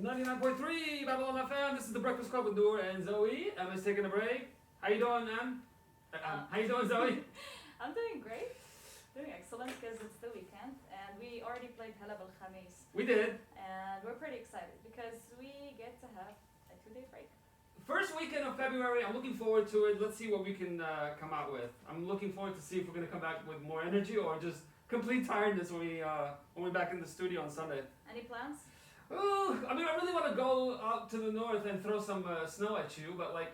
99.3 Babylon FM. This is the Breakfast Club with Noor and Zoe. Emma's taking a break. How you doing, Em? How you doing, Zoe? I'm doing great. Doing excellent because it's the weekend and we already played Halab al Khamis. We did. And we're pretty excited because we get to have a 2-day break. First weekend of February. I'm looking forward to it. Let's see what we can come out with. I'm looking forward to see if we're going to come back with more energy or just complete tiredness when we're back in the studio on Sunday. Any plans? Oh, I mean, I really want to go out to the north and throw some snow at you, but like,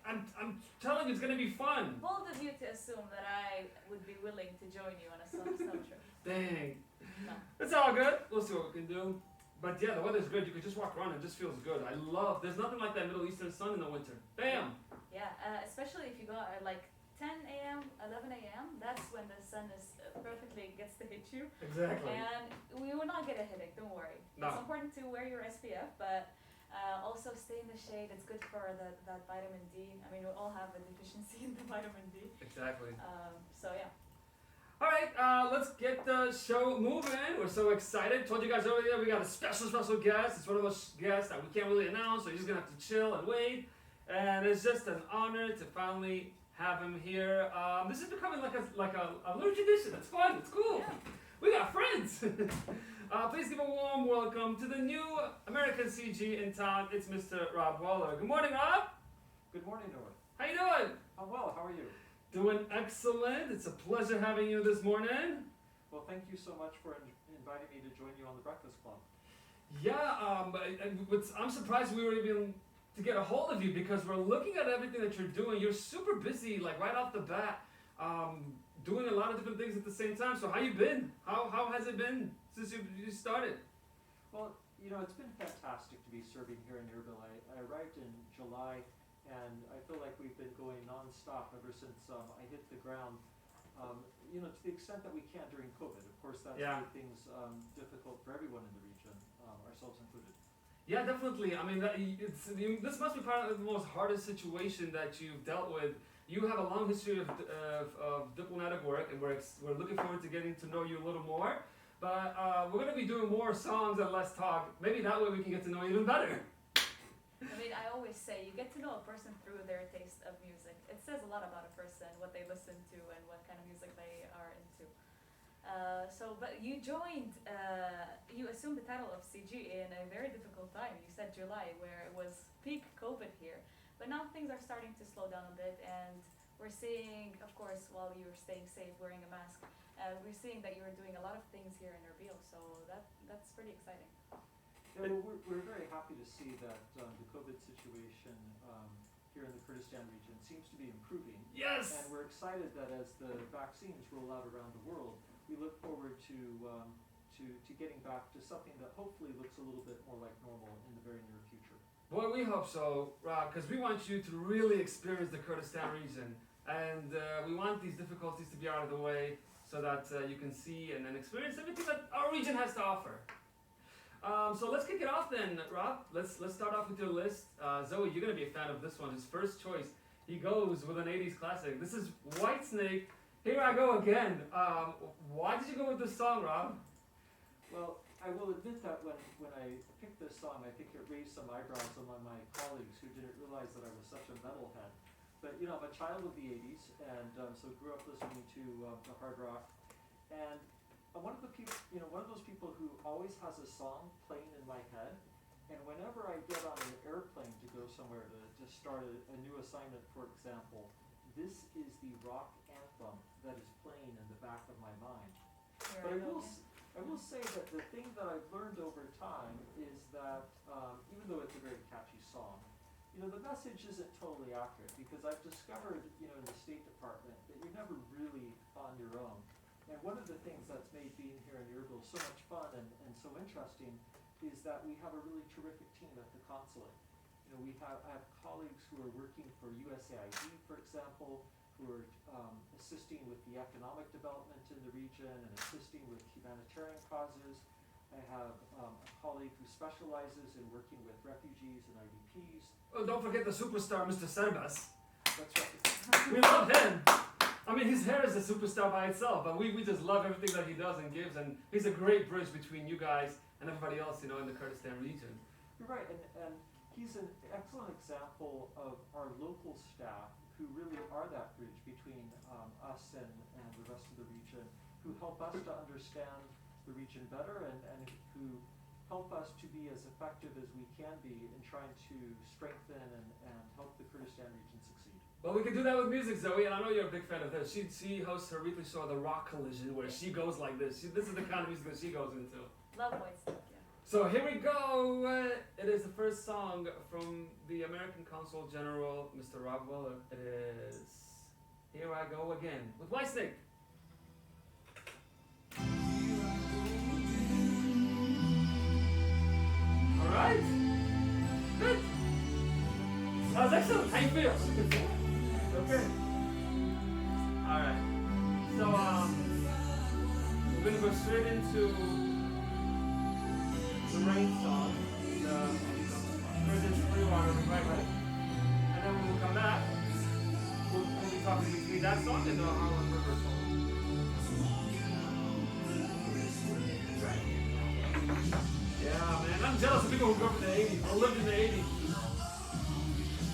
I'm telling you, it's gonna be fun. Bold of you to assume that I would be willing to join you on a snow trip. Dang. No. It's all good. We'll see what we can do. But yeah, the weather's good. You can just walk around and it just feels good. There's nothing like that Middle Eastern sun in the winter. Bam! Yeah, especially if you go at like 10 a.m., 11 a.m., that's when the sun is perfectly gets to hit you. Exactly. And we will not get a headache, don't worry. No. It's important to wear your SPF, but also stay in the shade. It's good for that vitamin D. I mean, we all have a deficiency in the vitamin D. Exactly. So yeah. All right, let's get the show moving. We're so excited. Told you guys earlier we got a special guest. It's one of those guests that we can't really announce, so you're just gonna have to chill and wait. And it's just an honor to finally have him here. This is becoming like a little tradition. It's fun. It's cool. Yeah. We got friends. Please give a warm welcome to the new American CG in town. It's Mr. Rob Waller. Good morning, Rob. Good morning, Noor. How you doing? I'm well. How are you? Doing excellent. It's a pleasure having you this morning. Well, thank you so much for inviting me to join you on the Breakfast Club. Yeah, I'm surprised we were even to get a hold of you because we're looking at everything that you're doing. You're super busy, like right off the bat, doing a lot of different things at the same time. So how you been? How has it been since you started? Well, you know, it's been fantastic to be serving here in Erbil. I arrived in July, and I feel like we've been going non-stop ever since I hit the ground. You know, to the extent that we can during COVID. Of course, that's made things difficult for everyone in the region, ourselves included. Yeah, definitely. I mean, this must be part of the most hardest situation that you've dealt with. You have a long history of diplomatic work, and we're looking forward to getting to know you a little more. But we're going to be doing more songs and less talk. Maybe that way we can get to know you even better. I mean, I always say you get to know a person through their taste of music. It says a lot about a person, what they listen to, and what kind of music they are into. But you joined, you assumed the title of CG in a very difficult time. You said July, where it was peak COVID here. But now things are starting to slow down a bit, and we're seeing, of course, while you're staying safe, wearing a mask, we're seeing that you're doing a lot of things here in Erbil, so that's pretty exciting. Yeah, well, we're very happy to see that the COVID situation here in the Kurdistan region seems to be improving. Yes! And we're excited that as the vaccines roll out around the world, we look forward to getting back to something that hopefully looks a little bit more like normal in the very near future. Boy, we hope so, Rob, because we want you to really experience the Kurdistan region. And we want these difficulties to be out of the way so that you can see and then experience everything that our region has to offer. So let's kick it off then, Rob. Let's start off with your list. Zoe, you're going to be a fan of this one. His first choice, he goes with an 80s classic. This is Whitesnake, Here I Go Again. Why did you go with this song, Rob? Well, I will admit that when I picked this song, I think it raised some eyebrows among my colleagues who didn't realize that I was such a metalhead. But, you know, I'm a child of the 80s, and so grew up listening to the hard rock. And I'm one of those people who always has a song playing in my head. And whenever I get on an airplane to go somewhere to start a new assignment, for example, this is the rock anthem that is playing in the back of my mind. But I will say that the thing that I've learned over time is that even though it's a very catchy song, you know, the message isn't totally accurate because I've discovered, you know, in the State Department that you're never really on your own. And one of the things that's made being here in Erbil so much fun and so interesting is that we have a really terrific team at the consulate. You know, I have colleagues who are working for USAID, for example, who are assisting with the economic development in the region and assisting with humanitarian causes. I have a colleague who specializes in working with refugees and IDPs. Oh, don't forget the superstar, Mr. Serbas. That's right. We love him. I mean, his hair is a superstar by itself, but we just love everything that he does and gives, and he's a great bridge between you guys and everybody else, you know, in the Kurdistan region. You're right, and he's an excellent example of our local staff who really are that bridge between us and the rest of the region, who help us to understand the region better and who help us to be as effective as we can be in trying to strengthen and help the Kurdistan region succeed. Well, we can do that with music, Zoe, and I know you're a big fan of this. She hosts her weekly show, The Rock Collision, where she goes like this. This is the kind of music that she goes into. Love white stuff, yeah. So here we go. It is the first song from the American Consul General, Mr. Rob Weller. It is Here I Go Again with Whitesnake. Alright. Good. That was excellent. How you feel? Okay. Alright. So we're gonna go straight into the rain song, the Free Water, right. And then when we come back, we'll be talking between that song and the Harlem River song. Yeah, man, I'm jealous of people who grew up in the 80s, or lived in the 80s.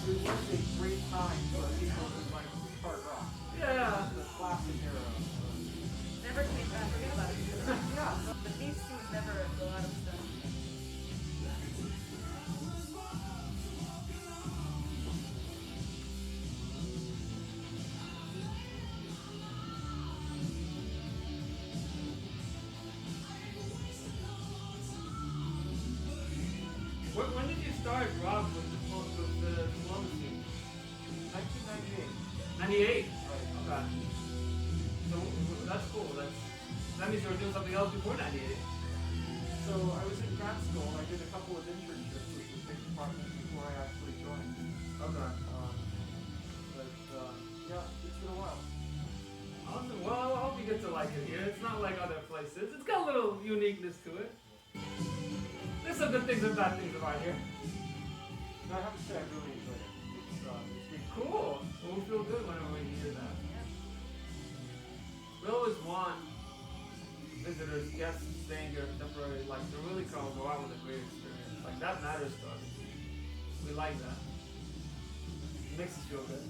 It was a great time for people who like hard rock. Yeah. The classic era. Never came back, forget about it. Yeah. But these two would never go out of stone. When did you start, Rob, with the diplomacy? 1998. 98? Right. Okay. So that's cool. That means you were doing something else before 98. So I was in grad school and I did a couple of internships with the State Department before I actually joined. Okay. Yeah, it's been a while. Awesome. Well, I hope you get to like it here. It's not like other places. It's got a little uniqueness to it. There's some good things and bad things about here. No, I have to say I really enjoyed it. It's really Cool. Well, we feel good whenever we hear that. We always want visitors, guests staying here temporarily, like to really come and go out with a great experience. Like that matters to us. We like that. It makes us feel good.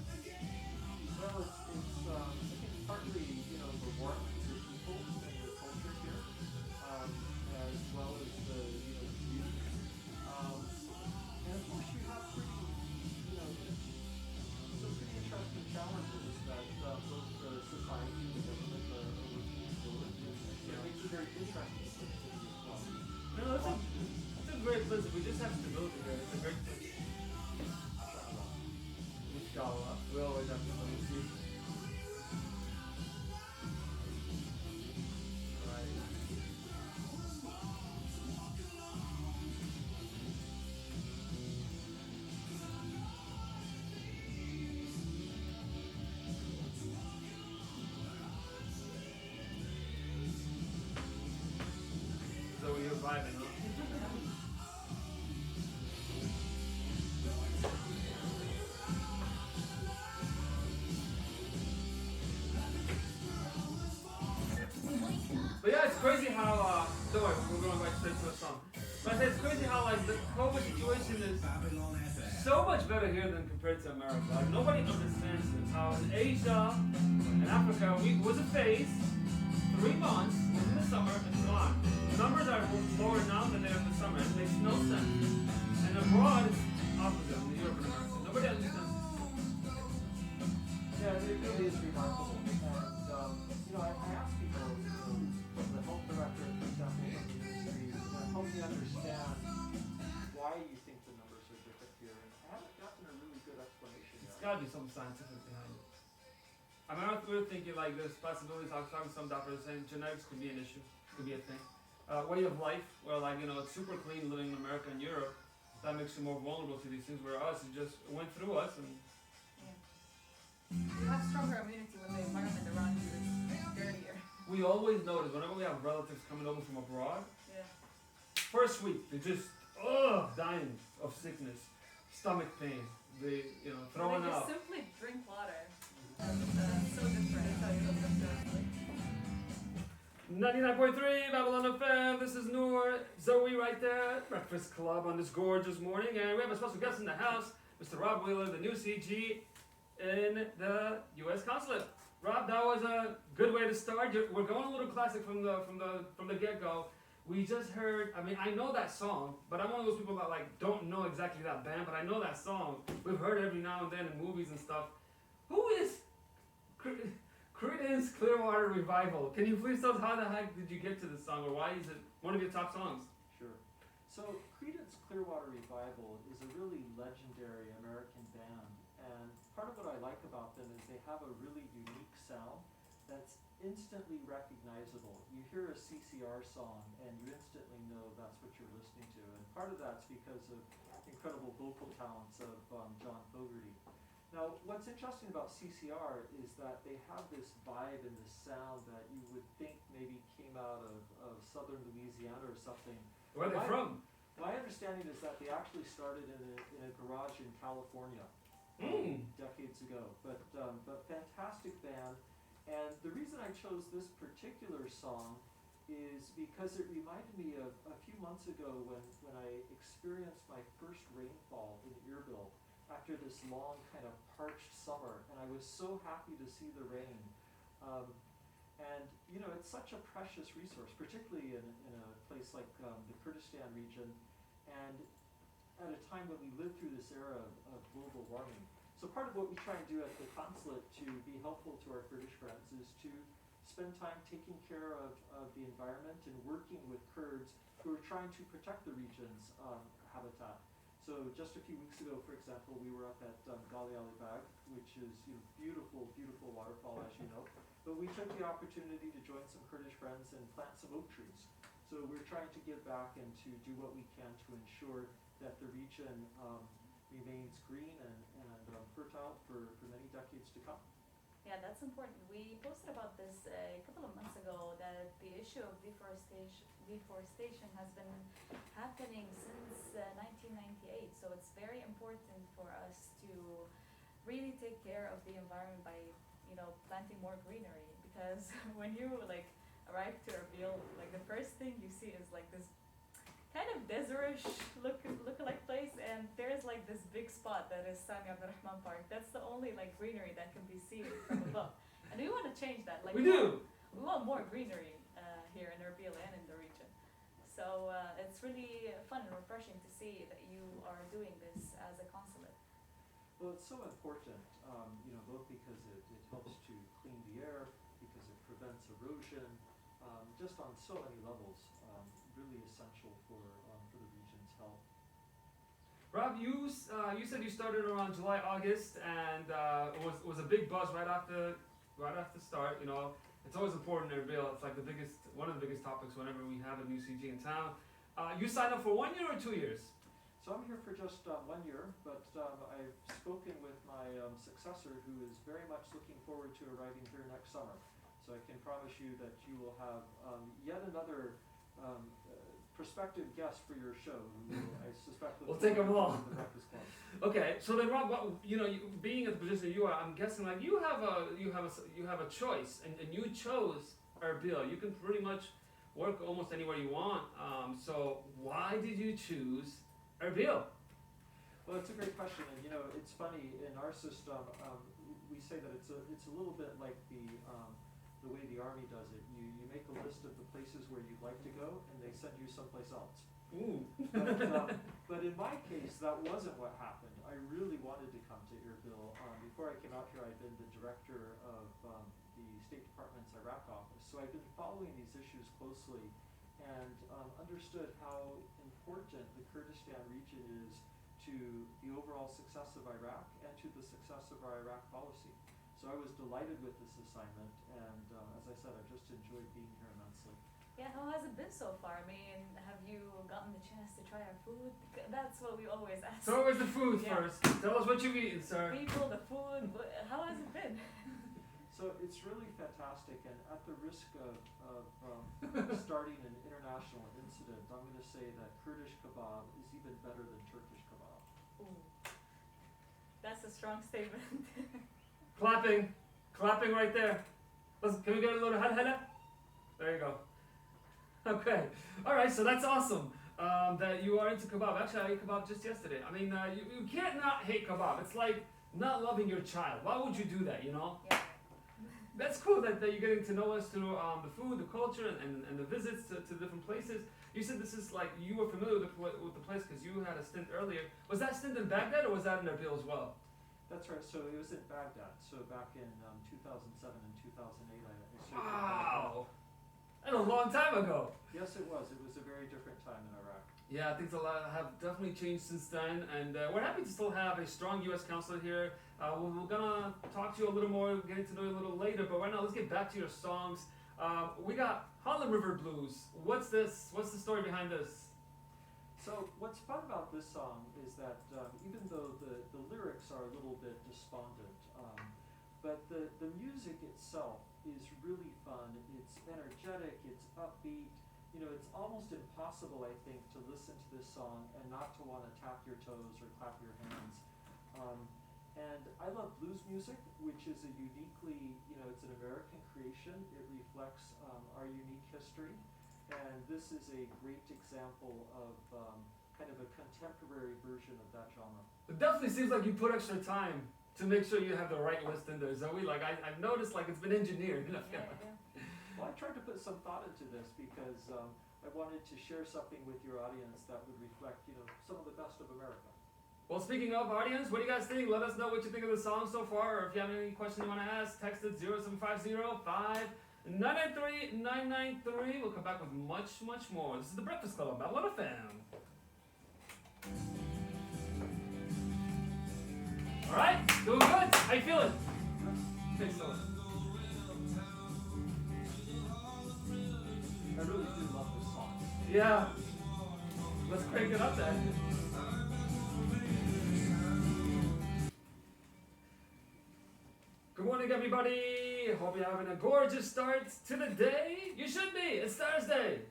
Well, I think partly, the warmth of your people and your culture here, as well as the beauty. And of course you have some pretty interesting challenges that both the society and the government are working toward. It makes it very interesting for the city as well. No, it's a great place. We just have stability here. It's a great place. Inshallah. We always have stability. So you're vibing, huh? But yeah, it's crazy how, don't worry, we're going right straight to a song. But I say it's crazy how like the COVID situation is so much better here than compared to America. Like nobody understands this. How in Asia and Africa, it was a phase, 3 months, in the summer, and gone. The numbers are lower now than they are in the summer. It makes no sense. And abroad, it's opposite in Europe and America. Nobody understands this. Yeah, it really is remarkable. And, I ask people, the health director, for example, from the ministry, help me understand why you think the numbers are different here. And I haven't gotten a really good explanation It's yet. got to be something scientific behind it. I mean, we were thinking like this possibilities. I was talking to some doctors saying genetics could be an issue, could be a thing. Way of life, where like it's super clean living in America and Europe, that makes you more vulnerable to these things. Where us, it just went through us and. You have stronger immunity when the environment around you is dirtier. We always notice whenever we have relatives coming over from abroad, Yeah. first week they're just dying of sickness, stomach pain, they throwing They just up. simply drink water. And, so different. It's how you look at it. 99.3 Babylon FM. This is Noor, Zoe right there. Breakfast Club on this gorgeous morning, and we have a special guest in the house, Mr. Rob Wheeler, the new CG in the U.S. Consulate. Rob, that was a good way to start. We're going a little classic from the get-go. We just heard. I mean, I know that song, but I'm one of those people that like don't know exactly that band, but I know that song. We've heard it every now and then in movies and stuff. Who is Creedence Clearwater Revival? Can you please tell us how the heck did you get to this song, or why is it one of your top songs? Sure. So Creedence Clearwater Revival is a really legendary American band, and part of what I like about them is they have a really unique sound that's instantly recognizable. You hear a CCR song and you instantly know that's what you're listening to, and part of that's because of incredible vocal talents of John Fogerty. Now, what's interesting about CCR is that they have this vibe and this sound that you would think maybe came out of southern Louisiana or something. Where are they from? My understanding is that they actually started in a garage in California decades ago. But fantastic band. And the reason I chose this particular song is because it reminded me of a few months ago when I experienced my first rainfall in Earville after this long kind of parched summer, and I was so happy to see the rain. And you know, it's such a precious resource, particularly in a place like the Kurdistan region, and at a time when we live through this era of global warming. So part of what we try and do at the consulate to be helpful to our Kurdish friends is to spend time taking care of the environment and working with Kurds who are trying to protect the region's habitat. So just a few weeks ago, for example, we were up at Gali Ali Bag, which is beautiful, beautiful waterfall, as you know. But we took the opportunity to join some Kurdish friends and plant some oak trees. So we're trying to give back and to do what we can to ensure that the region remains green and fertile for many decades to come. Yeah, that's important. We posted about this a couple of months ago, that the issue of deforestation has been happening since 1998. So it's very important for us to really take care of the environment by, planting more greenery. Because when you arrive to Erbil, the first thing you see is this kind of desert-ish look-alike place, and there's this big spot that is Sami Abdurrahman Park. That's the only greenery that can be seen from above. And we want to change that. We do! We want more greenery here in Erbil and in the region. So it's really fun and refreshing to see that you are doing this as a consulate. Well, it's so important, both because it helps to clean the air, because it prevents erosion, just on so many levels. Really essential for the region's health. Rob, you said you started around July, August, and it was a big buzz right after start. It's always important in Erbil. It's one of the biggest topics whenever we have a new CG in town. You signed up for 1 year or 2 years? So I'm here for just 1 year, but I've spoken with my successor, who is very much looking forward to arriving here next summer. So I can promise you that you will have yet another prospective guest for your show. I suspect we'll take them all. The Breakfast Club. Okay, so then Rob, being in the position you are, I'm guessing you have a choice, and you chose Erbil. You can pretty much work almost anywhere you want. So why did you choose Erbil? Well, it's a great question, and it's funny, in our system, we say that it's a little bit like the way the Army does it. You make a list of the places where you'd like to go, and they send you someplace else. Ooh. But in my case, that wasn't what happened. I really wanted to come to Erbil. Before I came out here, I'd been the director of the State Department's Iraq office, so I've been following these issues closely and understood how important the Kurdistan region is to the overall success of Iraq and to the success of our Iraq policy. So I was delighted with this assignment, and as I said, I've just enjoyed being here immensely. Yeah, how has it been so far? I mean, have you gotten the chance to try our food? That's what we always ask. So always the food first. Tell us what you've eaten, sir. People, the food, how has it been? So it's really fantastic, and at the risk of starting an international incident, I'm going to say that Kurdish kebab is even better than Turkish kebab. Ooh. That's a strong statement. Clapping right there. Can we get a little hal hala? There you go. Okay. All right. So that's awesome. That you are into kebab. Actually, I ate kebab just yesterday. I mean, you can't not hate kebab. It's like not loving your child. Why would you do that? You know. Yeah. That's cool that you're getting to know us through the food, the culture, and the visits to different places. You said this is like you were familiar with the place because you had a stint earlier. Was that stint in Baghdad or was that in Erbil as well? That's right. So it was in Baghdad. So back in 2007 and 2008, I served in Baghdad. Wow, that's a long time ago. Yes, it was. It was a very different time in Iraq. Yeah, things have definitely changed since then, and we're happy to still have a strong U.S. consulate here. We're gonna talk to you a little more, getting to know you a little later, but right now let's get back to your songs. We got Harlem River Blues. What's this? What's the story behind this? So what's fun about this song is that even though the lyrics are a little bit despondent, but the music itself is really fun. It's energetic, it's upbeat. You know, it's almost impossible, I think, to listen to this song and not to want to tap your toes or clap your hands. And I love blues music, which is a uniquely, it's an American creation. It reflects our unique history. And this is a great example of kind of a contemporary version of that genre. It definitely seems like you put extra time to make sure you have the right list in there, Zoe. Like I've noticed, like it's been engineered. Yeah. Well, I tried to put some thought into this because I wanted to share something with your audience that would reflect, some of the best of America. Well, speaking of audience, what do you guys think? Let us know what you think of the song so far, or if you have any questions you want to ask, text it 0750-599-3993. We'll come back with much, much more. This is The Breakfast Club on Babylon FM. All right, doing good. How you feeling? Excellent. I really do love this song. Yeah. Let's crank it up then. Good morning, everybody. Hope you're having a gorgeous start to the day. You should be. It's Thursday,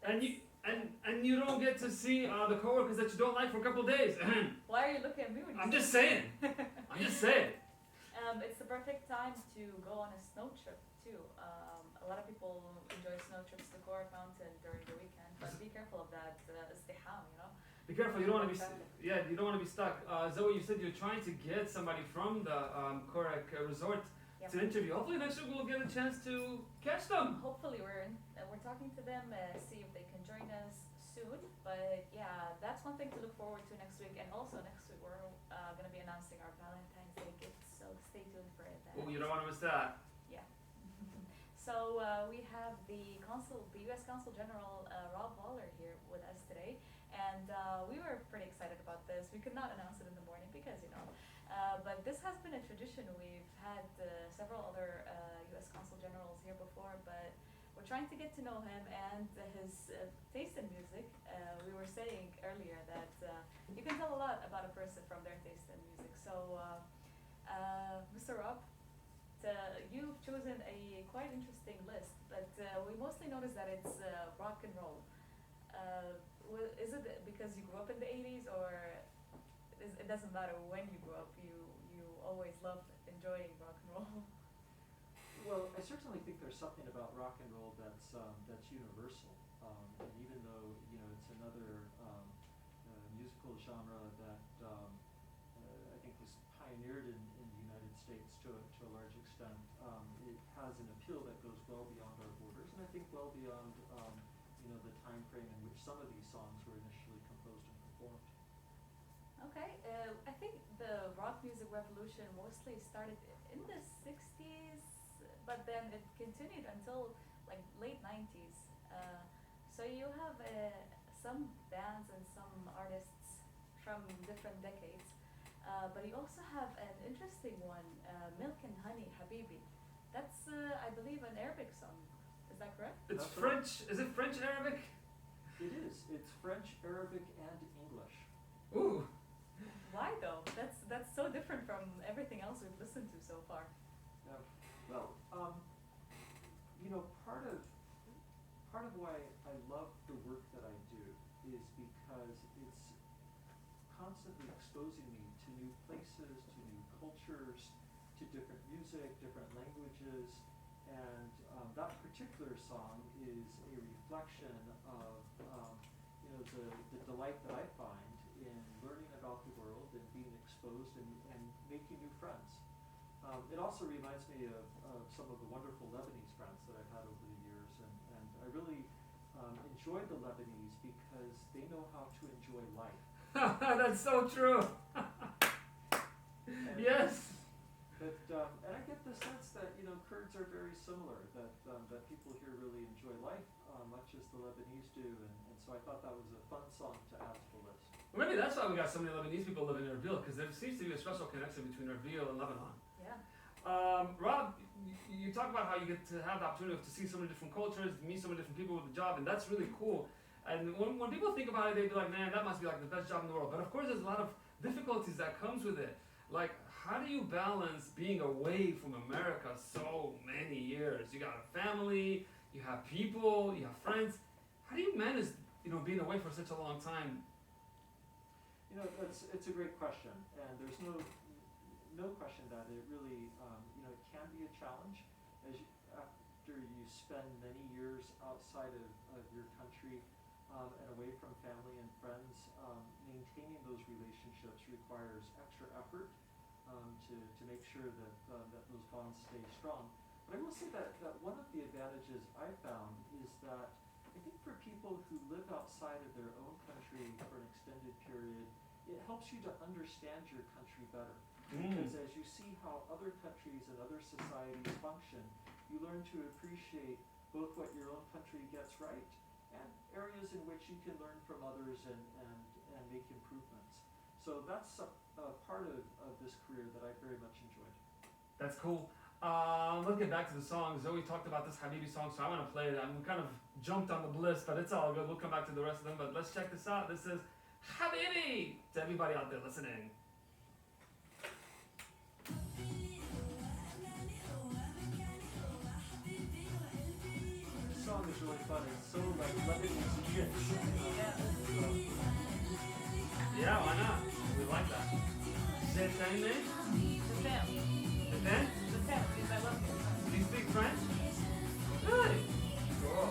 and you don't get to see the coworkers that you don't like for a couple of days. Why are you looking at me when you I'm say just saying. I'm just saying. It's the perfect time to go on a snow trip too. A lot of people enjoy snow trips to Gorak Mountain during the weekend, but be careful of that izdiham, Be careful. You don't want to be. You don't want to be stuck. Zoe, you said you're trying to get somebody from the Gorak resort Yep. to interview. Hopefully next week we'll get a chance to catch them. Hopefully we're talking to them, see if they can join us soon. But yeah, that's one thing to look forward to next week. And also next week we're going to be announcing our Valentine's Day gifts, so stay tuned for that. Oh, you don't want to miss that. Yeah. So we have the U.S. Consul General Rob Waller here with us today, and we were pretty excited about this. We could not announce it in the morning because but this has been a tradition. We've had several other U.S. Consul Generals here before, but we're trying to get to know him and his taste in music. We were saying earlier that you can tell a lot about a person from their taste in music. So, Mr. Rob, you've chosen a quite interesting list, but we mostly notice that it's rock and roll. Is it because you grew up in the 80s, or it doesn't matter when you grew up, you always loved enjoying rock and roll? Well, I certainly think there's something about rock and roll that's universal, and even though it's another musical genre that I think was pioneered in the United States to a large extent, it has an appeal that goes well beyond our borders, and I think well beyond the time frame in which some of these songs were initially composed and performed. Okay, I think the rock music revolution mostly started in the 60s, but then it continued until like late 90s. So you have some bands and some artists from different decades, but you also have an interesting one, Milk and Honey, Habibi. That's, I believe, an Arabic song. Is that correct? It's That's French. Is it French Arabic? It is. It's French, Arabic, and English. Ooh. Why though? That's so different from everything else we've listened to so far. Yeah. Well, part of why I love the work that I do is because it's constantly exposing me to new places, to new cultures, to different music, different languages, and that particular song is a reflection of the delight that I find in learning about the world and being exposed and making new friends. It also reminds me of some of the wonderful Lebanese friends that I've had over the years, and I really enjoy the Lebanese because they know how to enjoy life. That's so true. And Yes. and I get the sense that Kurds are very similar. That people here really enjoy life, much as the Lebanese do, and so I thought that was a fun song to add to the list. Well, maybe that's why we got so many Lebanese people living in Erbil, because there seems to be a special connection between Erbil and Lebanon. Yeah. Rob, you talk about how you get to have the opportunity to see so many different cultures, meet so many different people with the job, and that's really cool. And when people think about it, they'd be like, man, that must be like the best job in the world. But of course, there's a lot of difficulties that comes with it. Like, how do you balance being away from America so many years? You got a family, you have people, you have friends. How do you manage, being away for such a long time? It's a great question, and there's no question that it really it can be a challenge after you spend many years outside of your country and away from family and friends. Maintaining those relationships requires extra effort to make sure that those bonds stay strong. But I will say that one of the advantages I found is that I think for people who live outside of their own country for an extended period, it helps you to understand your country better. Because as you see how other countries and other societies function, you learn to appreciate both what your own country gets right and areas in which you can learn from others and make improvements. So that's a part of this career that I very much enjoyed. That's cool. Let's get back to the song. Zoe talked about this Habibi song, so I want to play it. I'm kind of jumped on the list, but it's all good. We'll come back to the rest of them. But let's check this out. This is Habibi to everybody out there listening. This song is really fun. It's so like Lebanese chic. Yeah, why not? We like that. C'est aimé? The fam. The fam? The fam, because I love it. Do you speak French? Really? Cool.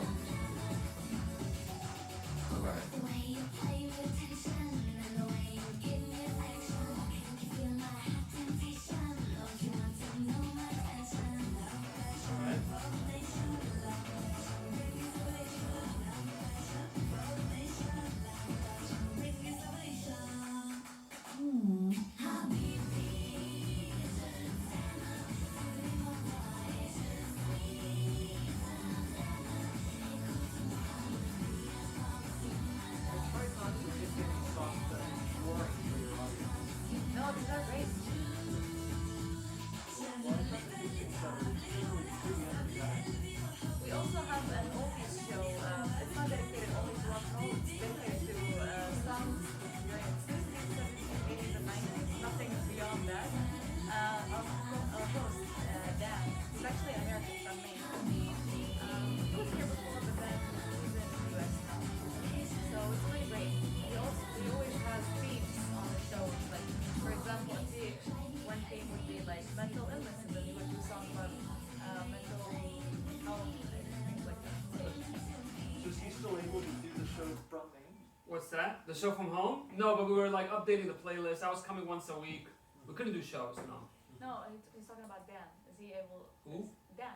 What's that? The show from home? No, but we were like updating the playlist. I was coming once a week. We couldn't do shows, no. No, he's talking about Dan. Is he able? Who? Dan.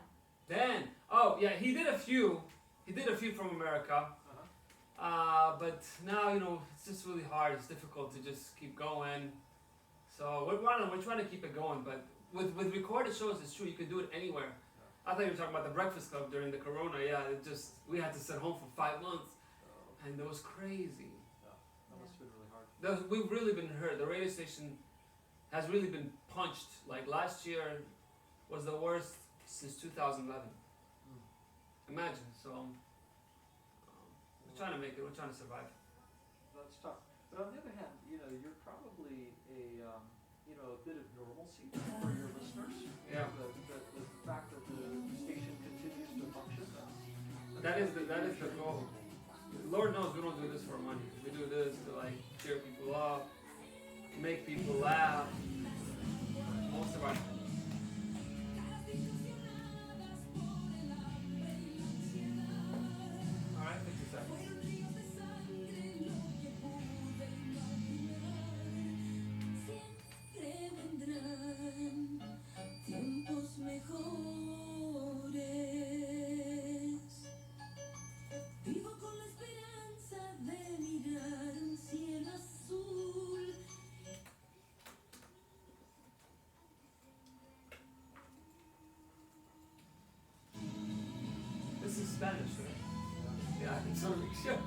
Dan. Oh yeah, he did a few. He did a few from America. But now it's just really hard. It's difficult to just keep going. So we're trying to keep it going. But with recorded shows, it's true. You can do it anywhere. I thought you were talking about the Breakfast Club during the Corona. Yeah, we had to sit home for 5 months. And it was crazy. Yeah, that must have been really hard. We've really been hurt. The radio station has really been punched. Like last year was the worst since 2011. Imagine. So we're trying to make it. We're trying to survive. That's tough. But on the other hand, you're probably a bit of normalcy for your listeners. Yeah. The fact that the station continues to function. That is the goal. Lord knows we don't do this for money. We do this to cheer people up, make people laugh. Most of our in Spanish, right? Yeah, I think so. Sure.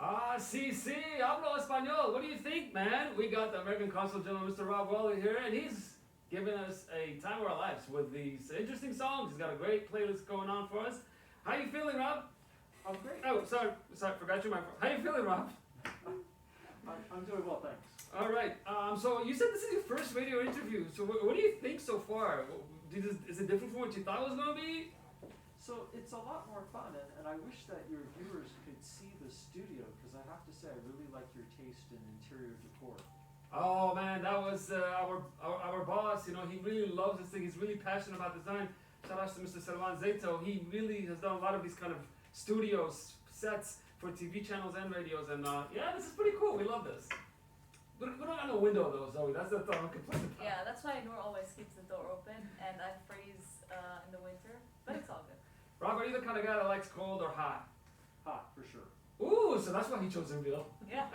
Ah, sí, hablo español. What do you think, man? We got the American Consul General, Mr. Rob Waller here, and he's giving us a time of our lives with these interesting songs. He's got a great playlist going on for us. How you feeling, Rob? I'm great. Oh, sorry, forgot your microphone. How you feeling, Rob? I'm doing well, thanks. All right. So you said this is your first radio interview. So what do you think so far? Is it different from what you thought it was going to be? So it's a lot more fun, and I wish that your viewers could see the studio, because I have to say I really like your taste in interior decor. Oh man, that was our boss. You know, he really loves this thing. He's really passionate about design. Shout out to Mr. Salvan Zeto. He really has done a lot of these kind of studios, sets for TV channels and radios. And yeah, this is pretty cool. We love this. We don't have no window though, Zoe. That's the thing I'm complaining about. Yeah, that's why Noor always keeps the door open, and I freeze in the winter, but it's all good. Rob, are you the kind of guy that likes cold or hot? Hot, for sure. Ooh, so that's why he chose Israel. Yeah.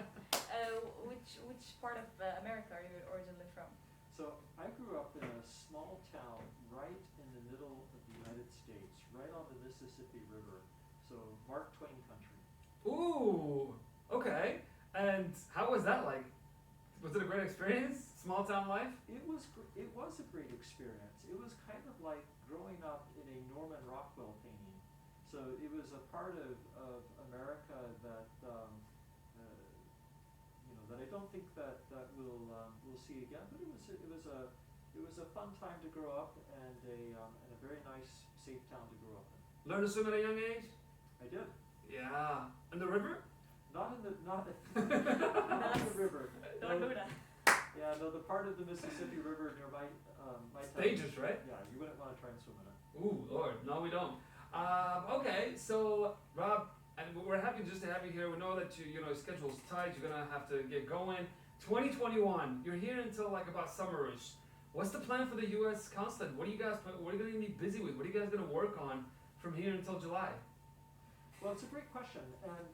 Which part of America are you originally from? So I grew up in a small town right in the middle of the United States, right on the Mississippi River. So Mark Twain country. Ooh, okay. And how was that like? Was it a great experience? Small town life? It was a great experience. It was kind of like growing up in a Norman Rockwell painting. So it was a part of America that that I don't think that we'll see again. But it was a fun time to grow up, and a very nice, safe town to grow up in. Learn to swim at a young age? I did. Yeah. In the river? Not in the river. Don't do that. Yeah, no, the part of the Mississippi River near my town. Dangerous, right? Yeah, you wouldn't want to try and swim in it. Ooh, Lord, no, we don't. Okay, so Rob, and we're happy just to have you here. We know that your schedule's tight. You're gonna have to get going. 2021, you're here until like about summerish. What's the plan for the U.S. consulate? What are you gonna be busy with? What are you guys gonna work on from here until July? Well, it's a great question, and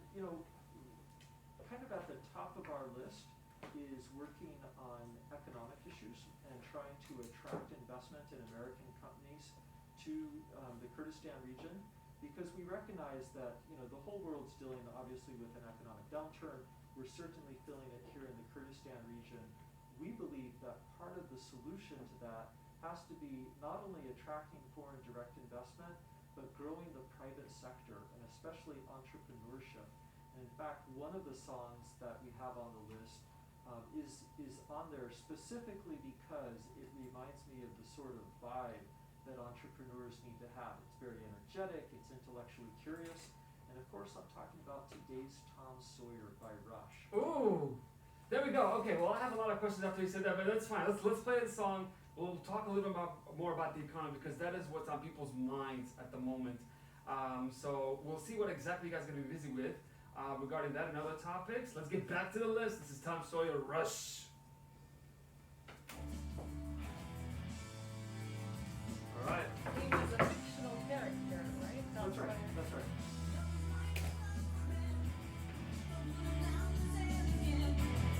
kind of at the top of our list is working on economic issues and trying to attract investment in American companies to the Kurdistan region, because we recognize that the whole world's dealing obviously with an economic downturn. We're certainly feeling it here in the Kurdistan region. We believe that part of the solution to that has to be not only attracting foreign direct investment, but growing the private sector, and especially entrepreneurship. And in fact, one of the songs that we have on the list is on there specifically because it reminds me of the sort of vibe that entrepreneurs need to have. It's very energetic, it's intellectually curious, and of course I'm talking about today's Tom Sawyer by Rush. Ooh, there we go. Okay, well I have a lot of questions after you said that, but that's fine. Let's play the song. We'll talk a little bit more about the economy, because that is what's on people's minds at the moment. So we'll see what exactly you guys are going to be busy with regarding that and other topics. Let's get back to the list. This is Tom Sawyer, Rush. All right. He was a fictional character, right? That's right, that's right.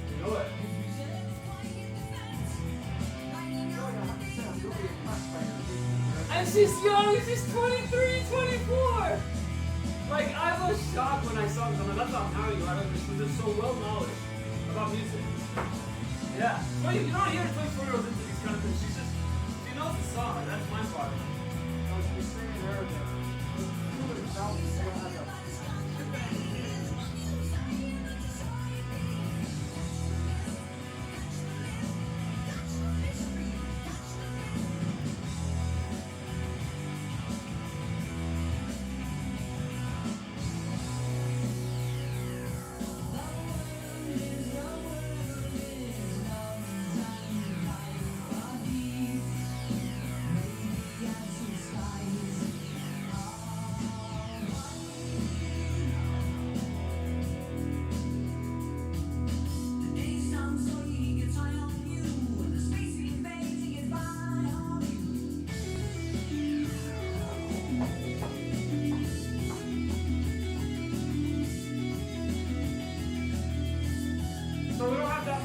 You know it. And she's young, she's 23, 24! Like, I was shocked when I saw this. That's how you are, because they're so well knowledge about music. Yeah. Well, you don't hear 24-year-olds into these kind of things. She's just, she knows the song, and that's my part. I was just saying in Arabic, who would have found this one?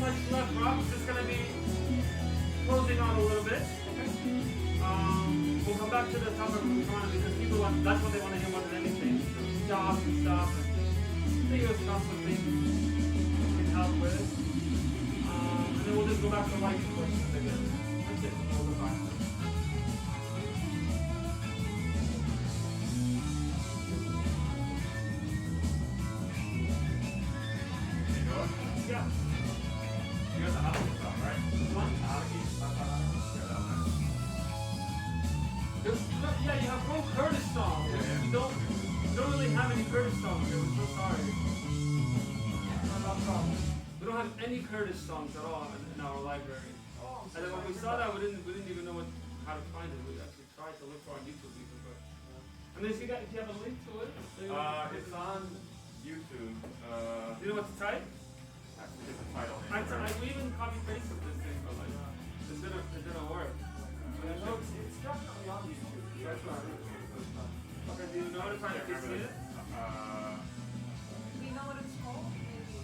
much left, Rob. It's just gonna be closing on a little bit. We'll come back to the topic of economy because people want, that's what they want to hear more than anything. Jobs and stuff and video stuff and things we can help with. And then we'll just go back to life questions again. That's it. We'll go back. Yeah. You got the Halloween stuff, right? One. Halloween stuff. Yeah, you have one Kurdish song. Yeah. You don't really have any Kurdish songs here. We're so sorry. No problem. We don't have any Kurdish songs at all in our library. Oh, And then when we saw that, we didn't even know how to find it. We actually tried to look for it on YouTube even, but. And then if you have a link to it, It's on YouTube. you know what to type? Actually, it's the title. We even copy pasted this thing, but like, it didn't work. No, it's definitely on YouTube. That's what I heard. Okay, do you know how to find it? Can you see it? Do you know what it's called? Maybe.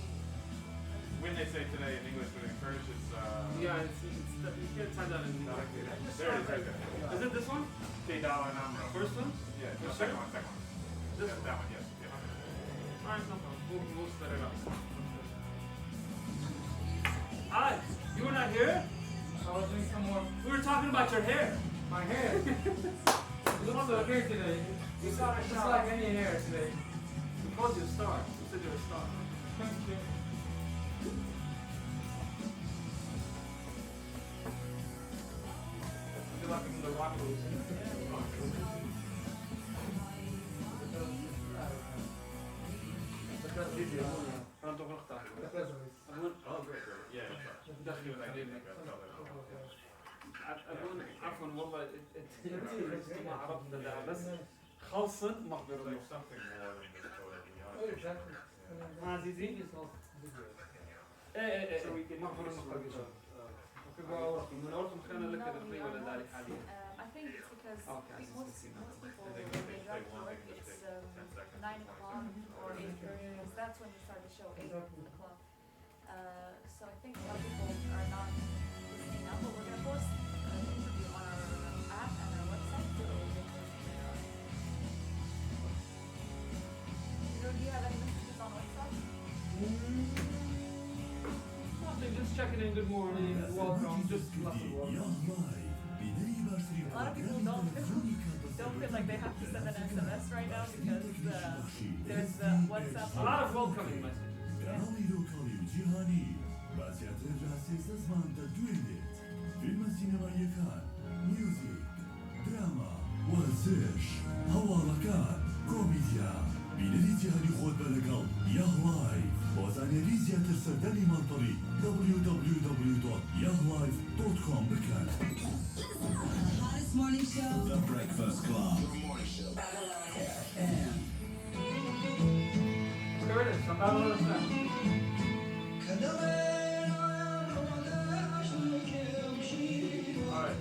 When they say today in English, but in Kurdish, it's Yeah, you can't type that in. there it is, right there. Is it this one? K-Dollar Namro. First one? Yeah, You no, sure? second one. This Yeah, one? that one, yes. Yeah. Alright, no problem. We'll split it up. Hi, you were not here? I was doing some more. We were talking about your hair. My hair. It looks so good today. You got a It's shot. like any hair today. We called you a star. We said you're a star. Thank you. I feel like I'm in the rock booth. أنا تغلق تحت. Oh, great. Yeah. دخلي وتعليمي. أقول عفوا والله ما عرفت ده بس خلصت مقدر Like something more than just totally Exactly. عزيزي So we can مقدر increase المقدر the, من أولكم خلينا لك No, we الفري are ولا not. داري حاليا. I think it's because Okay, I see, most see, people They when they they drive to want work English, it's they 10 seconds. 9 o'clock or 8:30 because that's when we start the show 8 o'clock. So I think a lot of people are not listening now, but we're gonna post an interview on our app and our website so that they can listen later on. Do you have any messages on WhatsApp? Nothing, just checking in. Good morning. Welcome. Just lots of welcome. A lot of people don't feel like they have to send an SMS right now because there's WhatsApp. A lot of welcoming messages. كناڵی لۆکاڵی و جیهانی با زیاتر لە سێسە زمان دەردوێنێت فیلمە سینەماییەکان میوزیک دراما وەرزش هەواڵەکان کۆمیدیا بینەری جیهانی خۆت بە لەگەڵ یاهڵایف بۆ زانیاری زیاتر سەردانی ماڵپەڕی www.yahlife.com بکەن Hottest morning show. The Breakfast Club FM Kurdish, I'm not understand. Alright.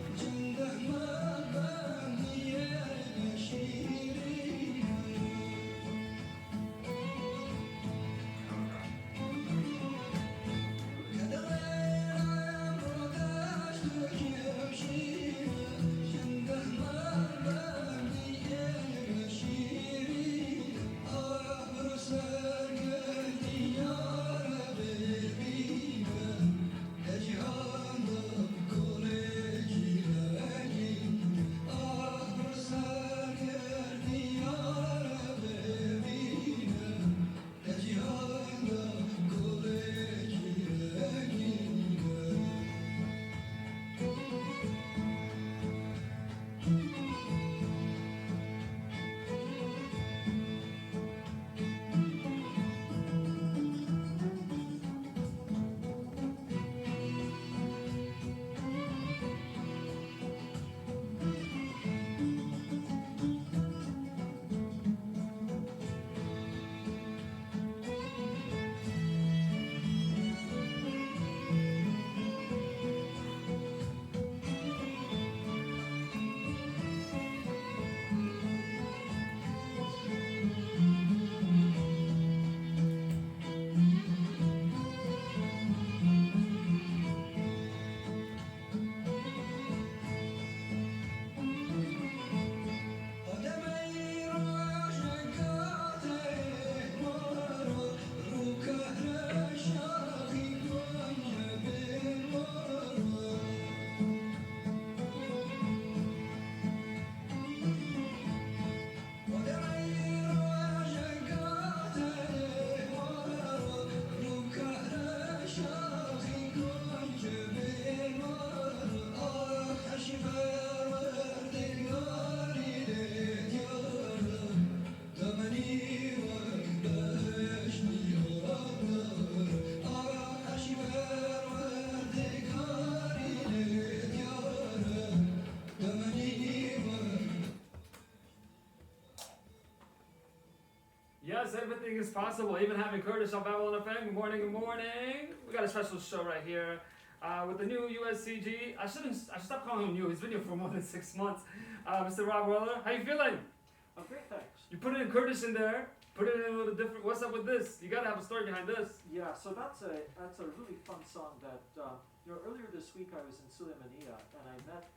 Yes, everything is possible. Even having Kurdish on Babylon FM. Good morning, good morning. We got a special show right here with the new USCG. I should stop calling him new. He's been here for more than 6 months. Mr. Rob Weller, how you feeling? Oh, great, thanks. You put it in Kurdish in there. Put it in a little different. What's up with this? You gotta have a story behind this. Yeah, so that's a really fun song that, earlier this week I was in Suleymaniye and I met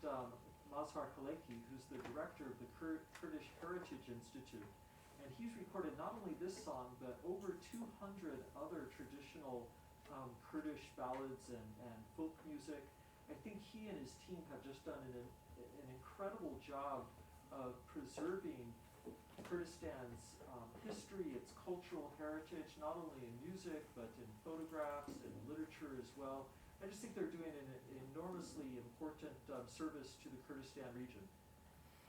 Mazhar Kaleki, who's the director of the Kurdish Heritage Institute. And he's recorded not only this song, but over 200 other traditional Kurdish ballads and folk music. I think he and his team have just done an incredible job of preserving Kurdistan's history, its cultural heritage, not only in music, but in photographs and literature as well. I just think they're doing an enormously important service to the Kurdistan region.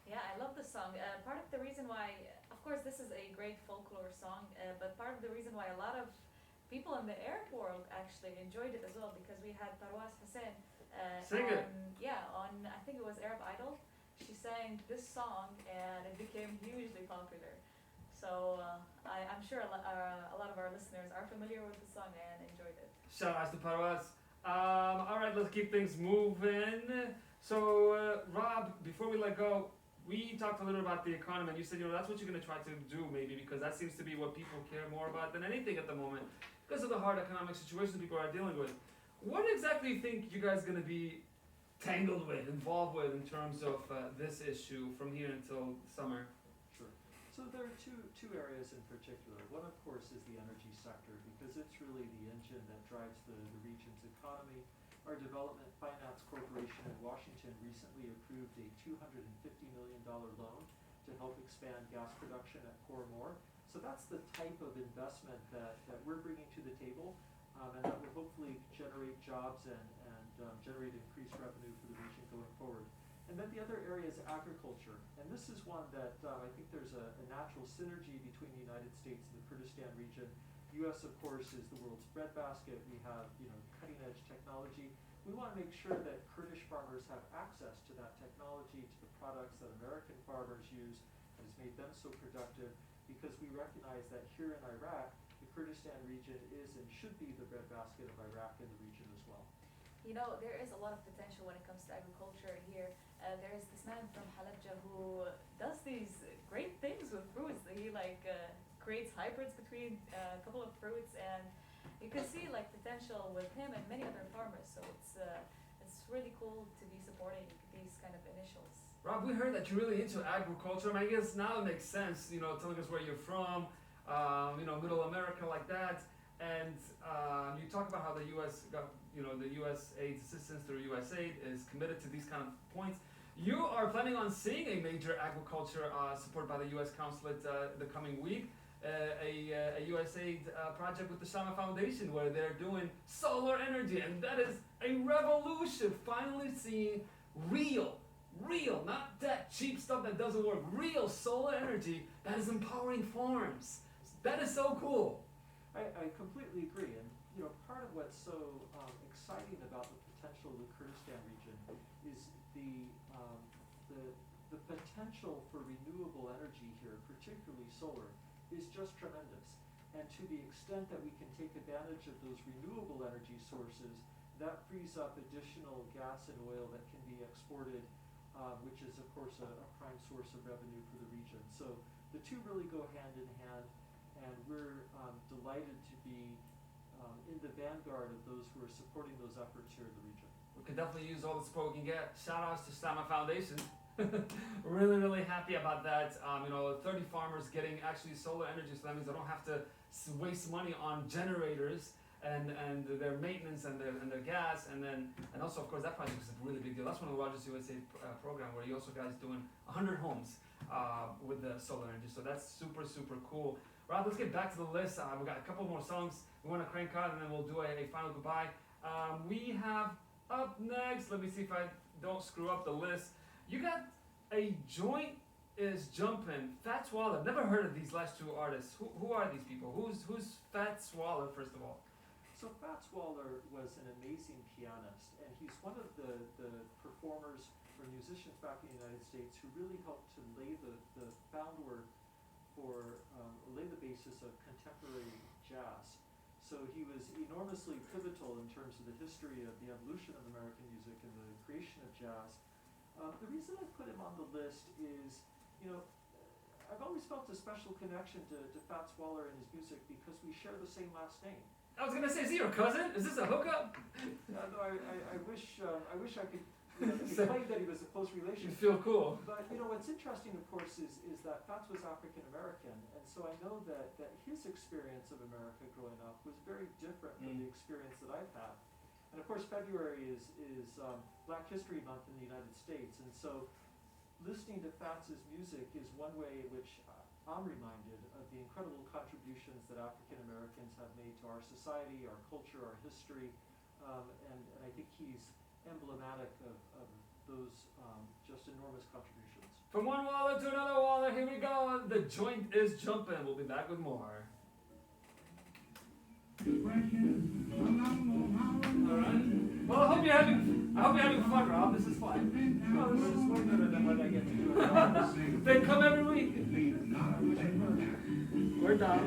Yeah, I love this song. Part of the reason why, of course, this is a great folklore song, but part of the reason why a lot of people in the Arab world actually enjoyed it as well, because we had Parwas Hussein Sing it. on I think it was Arab Idol. She sang this song and it became hugely popular. So I'm sure a lot of our listeners are familiar with the song and enjoyed it. Shout out to Parwas. All right, let's keep things moving. So, Rob, before we let go, we talked a little about the economy, and you said, that's what you're going to try to do, maybe, because that seems to be what people care more about than anything at the moment, because of the hard economic situation people are dealing with. What exactly do you think you guys are going to be tangled with, involved with, in terms of this issue from here until summer? Sure. So there are two areas in particular. One, of course, is the energy sector, because it's really the engine that drives the region's economy. Our Development Finance Corporation in Washington recently approved a $250 million loan to help expand gas production at Khor Mor. So that's the type of investment that we're bringing to the table, and that will hopefully generate jobs and generate increased revenue for the region going forward. And then the other area is agriculture. And this is one that I think there's a natural synergy between the United States and the Kurdistan region. U.S., of course, is the world's breadbasket. We have, cutting-edge technology. We want to make sure that Kurdish farmers have access to that technology, to the products that American farmers use, that has made them so productive, because we recognize that here in Iraq, the Kurdistan region is and should be the breadbasket of Iraq and the region as well. There is a lot of potential when it comes to agriculture here. There is this man from Halabja who does these great things with fruits. He creates hybrids between a couple of fruits, and you can see potential with him and many other farmers. So it's really cool to be supporting these kind of initials. Rob, we heard that you're really into agriculture, and I guess now it makes sense, telling us where you're from, Middle America like that, and you talk about how the U.S. the U.S. aid assistance through USAID is committed to these kind of points. You are planning on seeing a major agriculture support by the U.S. Consulate the coming week, a USAID project with the Shama Foundation, where they're doing solar energy, and that is a revolution. Finally seeing real, not that cheap stuff that doesn't work, real solar energy that is empowering farms. That is so cool. I completely agree, and part of what's so exciting about the potential of the Kurdistan region is the potential for renewable energy here, particularly solar, is just tremendous. And to the extent that we can take advantage of those renewable energy sources, that frees up additional gas and oil that can be exported, which is of course a prime source of revenue for the region. So the two really go hand in hand, and we're delighted to be in the vanguard of those who are supporting those efforts here in the region. We can definitely use all the support we can get. Shout outs to Shama Foundation. Really happy about that. 30 farmers getting actually solar energy, so that means they don't have to waste money on generators and their maintenance and their gas, and also of course that project is a really big deal. That's one of the largest USA program, where you also guys doing 100 homes with the solar energy. So that's super cool. Rob, let's get back to the list. We've got a couple more songs we want to crank out, and then we'll do a final goodbye. We have up next, let me see if I don't screw up the list. You got a joint is jumping. Fats Waller. Never heard of these last two artists. Who are these people? Who's Fats Waller, first of all? So Fats Waller was an amazing pianist, and he's one of the performers or musicians back in the United States who really helped to lay the lay the basis of contemporary jazz. So he was enormously pivotal in terms of the history of the evolution of American music and the creation of jazz. The reason I put him on the list is, I've always felt a special connection to Fats Waller and his music because we share the same last name. I was gonna say, is he your cousin? Is this a hookup? No, I wish I could claim that he was a close relation. You feel cool. But what's interesting, of course, is that Fats was African American, and so I know that his experience of America growing up was very different from the experience that I've had. And of course, February is Black History Month in the United States, and so listening to Fats's music is one way in which I'm reminded of the incredible contributions that African Americans have made to our society, our culture, our history, and I think he's emblematic of those just enormous contributions. From one Waller to another Waller, here we go. The joint is jumping. We'll be back with more. Alright. Well, I hope you're having fun, Rob. This is fun. Well, this is way better than what I get to do at home. They come every week. We're down.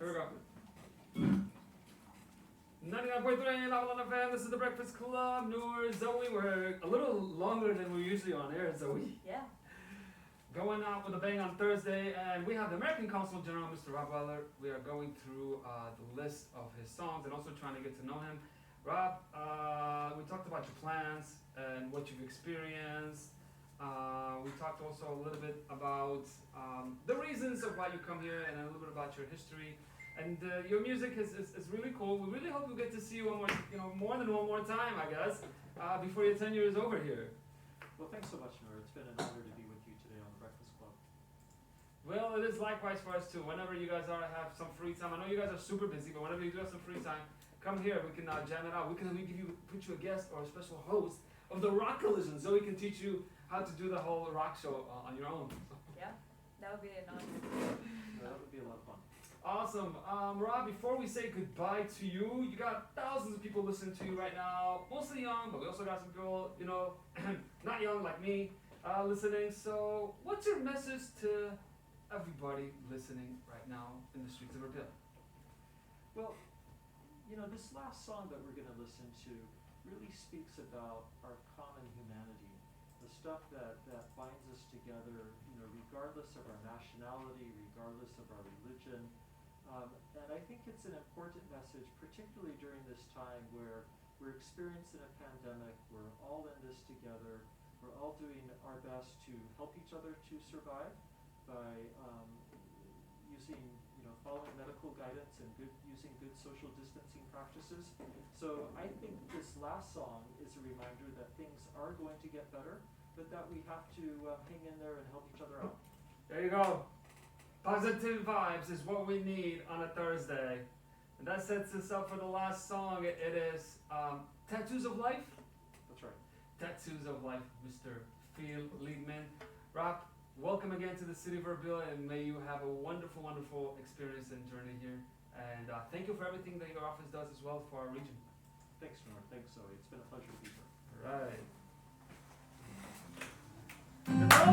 Here we go. 99.3 Level on FM. This is the Breakfast Club. Noor, Zoe. We're a little longer than we're usually on air, Zoe. Yeah. Going out with a bang on Thursday, and we have the American Consul General, Mr. Rob Weller. We are going through the list of his songs and also trying to get to know him. Rob, we talked about your plans and what you've experienced. We talked also a little bit about the reasons of why you come here and a little bit about your history. And your music is really cool. We really hope we get to see you more than one more time, I guess, before your tenure is over here. Well, thanks so much, Noor. It's been an honor to be with you today on the Breakfast Club. Well, it is likewise for us too. Whenever you guys have some free time, I know you guys are super busy, but whenever you do have some free time, come here. We can jam it out. We can put you a guest or a special host of the Rock Collision, so we can teach you how to do the whole rock show on your own. Yeah, that would be an honor. That would be a lot of fun. Awesome. Rob, before we say goodbye to you, you got thousands of people listening to you right now, mostly young, but we also got some people, not young like me, listening. So what's your message to everybody listening right now in the streets of Erbil? Well, this last song that we're going to listen to really speaks about our common humanity, the stuff that binds us together, regardless of our nationality, regardless of our religion. And I think it's an important message, particularly during this time where we're experiencing a pandemic, we're all in this together, we're all doing our best to help each other to survive by using, following medical guidance and using good social distancing practices. So I think this last song is a reminder that things are going to get better, but that we have to hang in there and help each other out. There you go. Positive vibes is what we need on a Thursday. And that sets us up for the last song. It is Tattoos of Life. That's right. Tattoos of Life, Mr. Phil Liedman. Rob, welcome again to the city of Erbil, and may you have a wonderful, wonderful experience and journey here. And thank you for everything that your office does as well for our region. Thanks, Nor. Thanks, Zoe. It's been a pleasure to be here. All right.